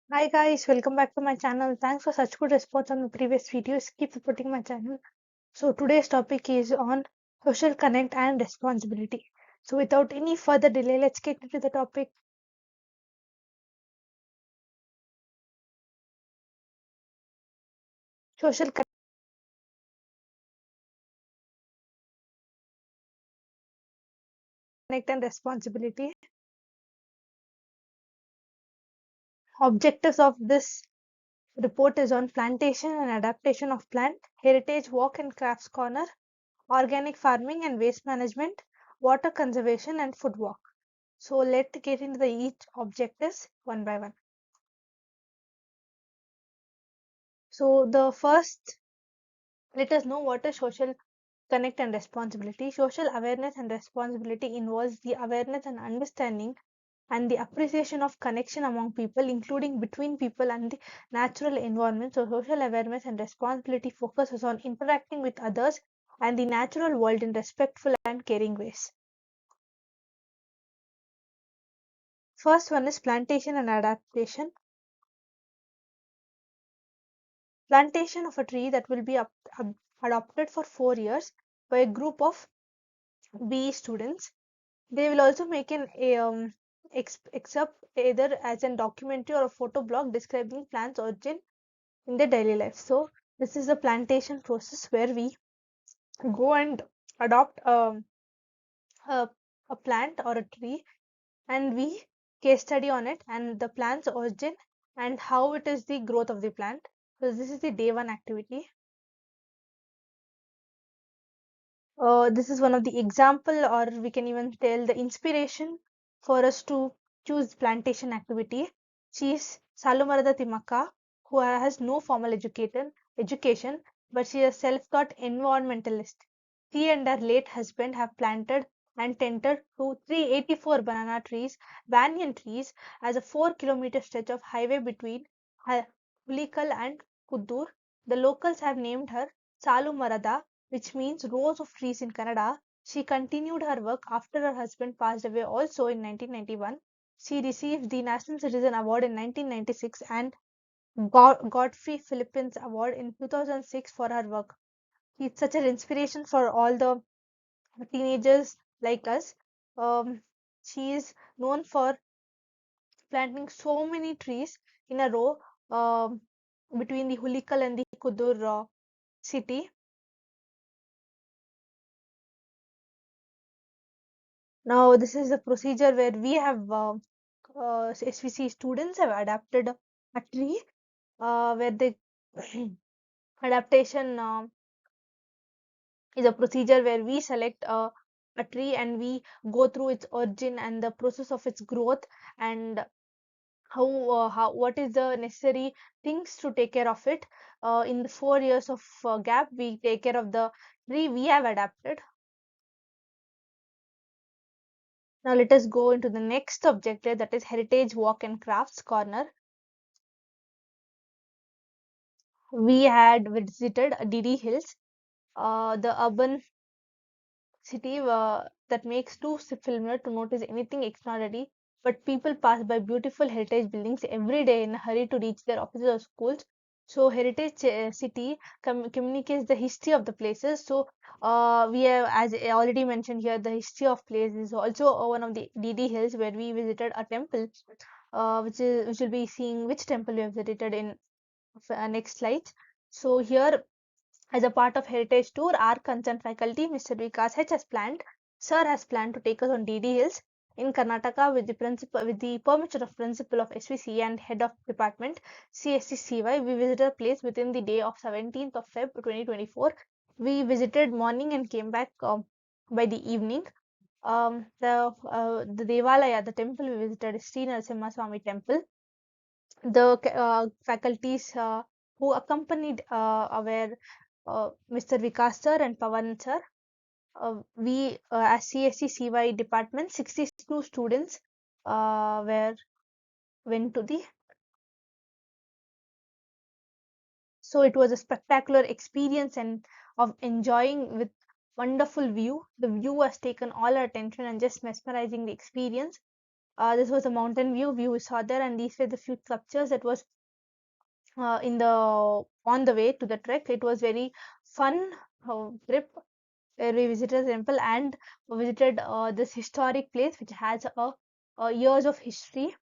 Hi guys, welcome back to my channel. Thanks for such good response on the previous videos. Keep supporting my channel. So today's topic is on social connect and responsibility. So without any further delay, let's get into the topic. Social connect and responsibility. Objectives of this report is on plantation and adaptation of plant, heritage walk and crafts corner, organic farming and waste management, water conservation and food walk. So let's get into the each objectives one by one. So the first, let us know what is social connect and responsibility. Social awareness and responsibility involves the awareness and understanding and the appreciation of connection among people, including between people and the natural environment. So social awareness and responsibility focuses on interacting with others and the natural world in respectful and caring ways. First one is plantation and adaptation. Plantation of a tree that will be adopted for 4 years by a group of BE students. They will also make an excerpt either as a documentary or a photo blog describing plants' origin in their daily life. So this is the plantation process where we go and adopt a, a plant or a tree, and we case study on it and the plant's origin and how it is the growth of the plant. So this is the day one activity. This is one of the example, or we can even tell the inspiration for us to choose plantation activity. She is Salumarada Timaka, who has no formal education, but she is a self-taught environmentalist. She and her late husband have planted and tended to 384 banyan trees, as a 4-kilometer stretch of highway between Hulikal and Kuddur. The locals have named her Salumarada, which means rows of trees in Kannada. She continued her work after her husband passed away also in 1991. She received the National Citizen Award in 1996 and Godfrey Philippines Award in 2006 for her work. She's such an inspiration for all the teenagers like us. Um, she is known for planting so many trees in a row between the Hulikal and the Kudur city. Now, this is the procedure where we have SVC students have adapted a tree where the adaptation is a procedure where we select a tree and we go through its origin and the process of its growth, and how what is the necessary things to take care of it. In the 4 years of gap, we take care of the tree we have adapted. Now let us go into the next objective, that is heritage walk and crafts corner. We had visited Didi Hills, the urban city that makes too familiar to notice anything extraordinary, but people pass by beautiful heritage buildings every day in a hurry to reach their offices or schools. So heritage city communicates the history of the places. So we have, as I already mentioned here, the history of place is also one of the DD Hills where we visited a temple, which will be seeing which temple we have visited in next slides. So here, as a part of heritage tour, our concerned faculty, Mr. Vikas H, has planned, Sir has planned to take us on DD Hills in Karnataka with the principal, with the permission of principal of SVC and head of department CSCCY. We visited a place within the day of 17th of Feb 2024. We visited morning and came back by the evening. The Devalaya, the temple we visited is Sri Narasimha Swami temple. The faculties who accompanied were Mr. Vikas sir and Pavan sir. We as CSC CY department, 62 students were went to the. So it was a spectacular experience and of enjoying with wonderful view. The view has taken all our attention and just mesmerizing the experience. This was a mountain view we saw there, and these were the few sculptures that was in the on the way to the trek. It was very fun trip where we visited the temple and visited this historic place which has a years of history.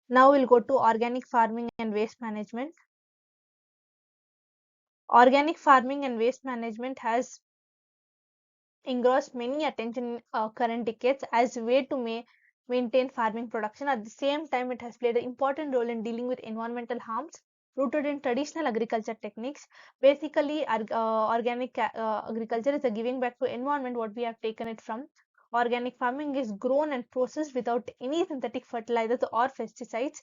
Now we'll go to organic farming and waste management. Organic farming and waste management has engrossed many attention in current decades as a way to maintain farming production. At the same time, it has played an important role in dealing with environmental harms rooted in traditional agriculture techniques. Basically, organic agriculture is a giving back to environment what we have taken it from. Organic farming is grown and processed without any synthetic fertilizers or pesticides.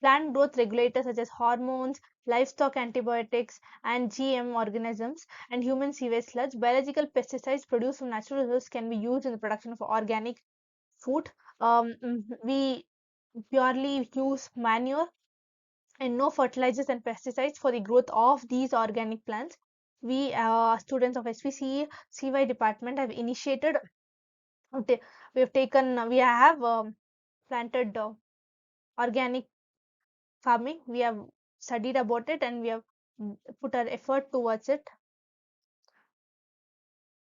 Plant growth regulators such as hormones, livestock antibiotics, and GM organisms and human sewage sludge. Biological pesticides produced from natural resources can be used in the production of organic food. We purely use manure and no fertilizers and pesticides for the growth of these organic plants. We students of SPCE CY department have initiated. We have taken. We have planted organic farming. We have studied about it and we have put our effort towards it.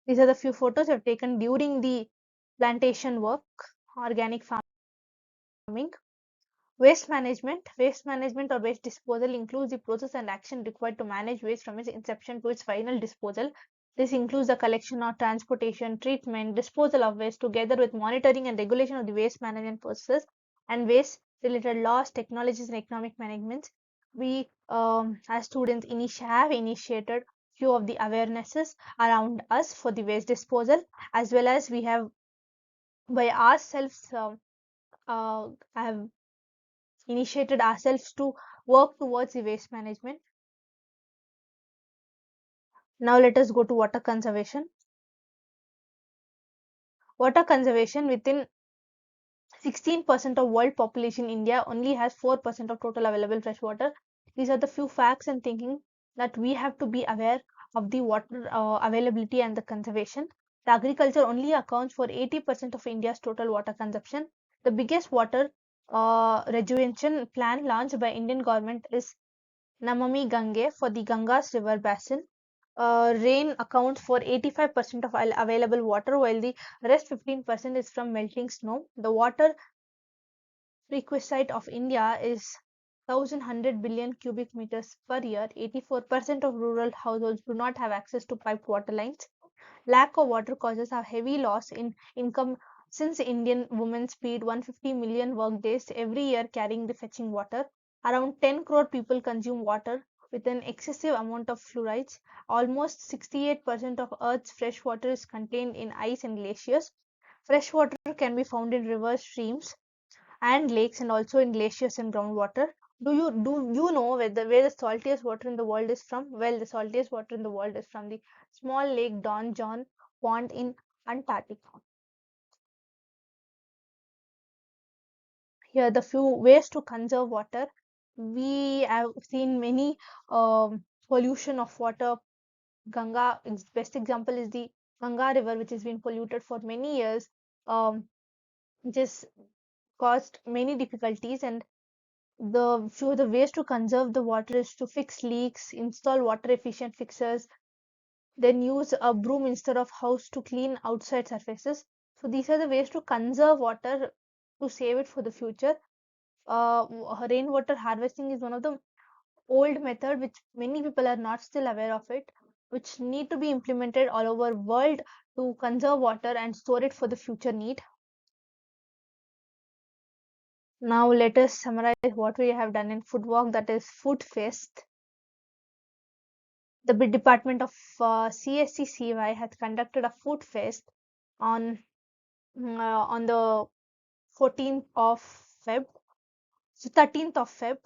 These are the few photos I've taken during the plantation work, organic farming. Waste management or waste disposal includes the process and action required to manage waste from its inception to its final disposal. This includes the collection or transportation, treatment, disposal of waste together with monitoring and regulation of the waste management processes and waste related laws, technologies and economic management. We as students have initiated few of the awarenesses around us for the waste disposal, as well as we have by ourselves have initiated ourselves to work towards the waste management. Now let us go to water conservation. Water conservation within 16% of world population, India only has 4% of total available fresh water. These are the few facts and thinking that we have to be aware of the water availability and the conservation. The agriculture only accounts for 80% of India's total water consumption. The biggest water rejuvenation plan launched by Indian government is Namami Gange for the Ganges river basin. Rain accounts for 85% of available water, while the rest 15% is from melting snow. The water requisite of India is 1,100 billion cubic meters per year. 84% of rural households do not have access to piped water lines. Lack of water causes a heavy loss in income since Indian women spend 150 million work days every year carrying the fetching water. Around 10 crore people consume water with an excessive amount of fluorides. Almost 68% of Earth's fresh water is contained in ice and glaciers. Fresh water can be found in rivers, streams, and lakes, and also in glaciers and groundwater. Do you know where the saltiest water in the world is from? Well, the saltiest water in the world is from the small lake Don John Pond in Antarctica. Here are the few ways to conserve water. We have seen many pollution of water. Ganga, best example is the Ganga river, which has been polluted for many years, which has caused many difficulties. And the ways to conserve the water is to fix leaks, install water efficient fixtures, then use a broom instead of house to clean outside surfaces. So these are the ways to conserve water to save it for the future. Rainwater harvesting is one of the old method which many people are not still aware of it, which need to be implemented all over world to conserve water and store it for the future need. Now let us summarize what we have done in Food Walk, that is Food Fest. The department of CSC CY has conducted a food fest on the 14th of Feb, so 13th of Feb.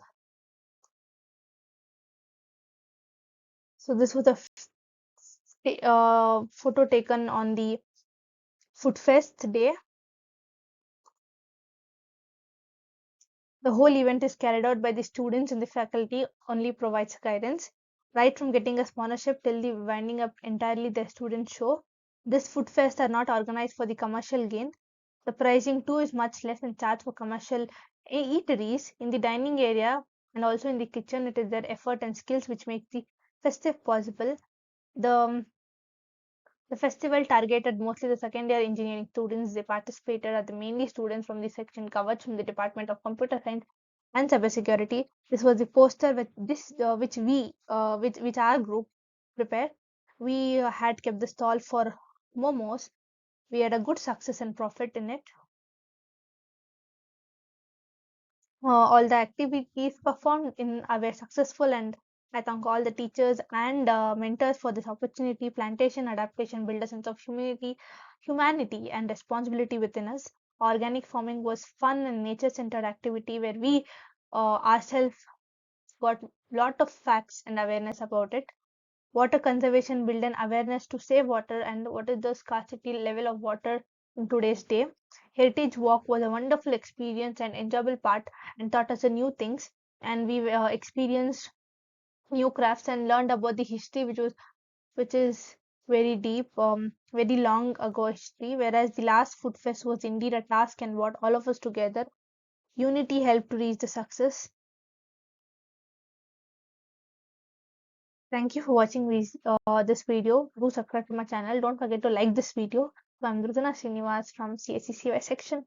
So this was a photo taken on the Food Fest day. The whole event is carried out by the students, and the faculty only provides guidance. Right from getting a sponsorship till the winding up entirely the student show. This food fest are not organized for the commercial gain. The pricing too is much less than charged for commercial eateries. In the dining area and also in the kitchen, it is their effort and skills which make the festive possible. The festival targeted mostly the second year engineering students. They participated are the mainly students from the section covered from the Department of Computer Science and Cybersecurity. This was the poster with this which our group prepared. We had kept the stall for momos. We had a good success and profit in it. All the activities performed were successful, and I thank all the teachers and mentors for this opportunity. Plantation adaptation build a sense of humanity and responsibility within us. Organic farming was fun and nature-centered activity where we ourselves got lot of facts and awareness about it. Water conservation build an awareness to save water and what is the scarcity level of water in today's day. Heritage walk was a wonderful experience and enjoyable part and taught us a new things, and we experienced new crafts and learned about the history which is very deep, very long ago history. Whereas the last food fest was indeed a task and brought all of us together. Unity helped to reach the success. Thank you for watching this video. Do subscribe to my channel. Don't forget to like this video. So I'm Drutana Srinivas from CSCCY section.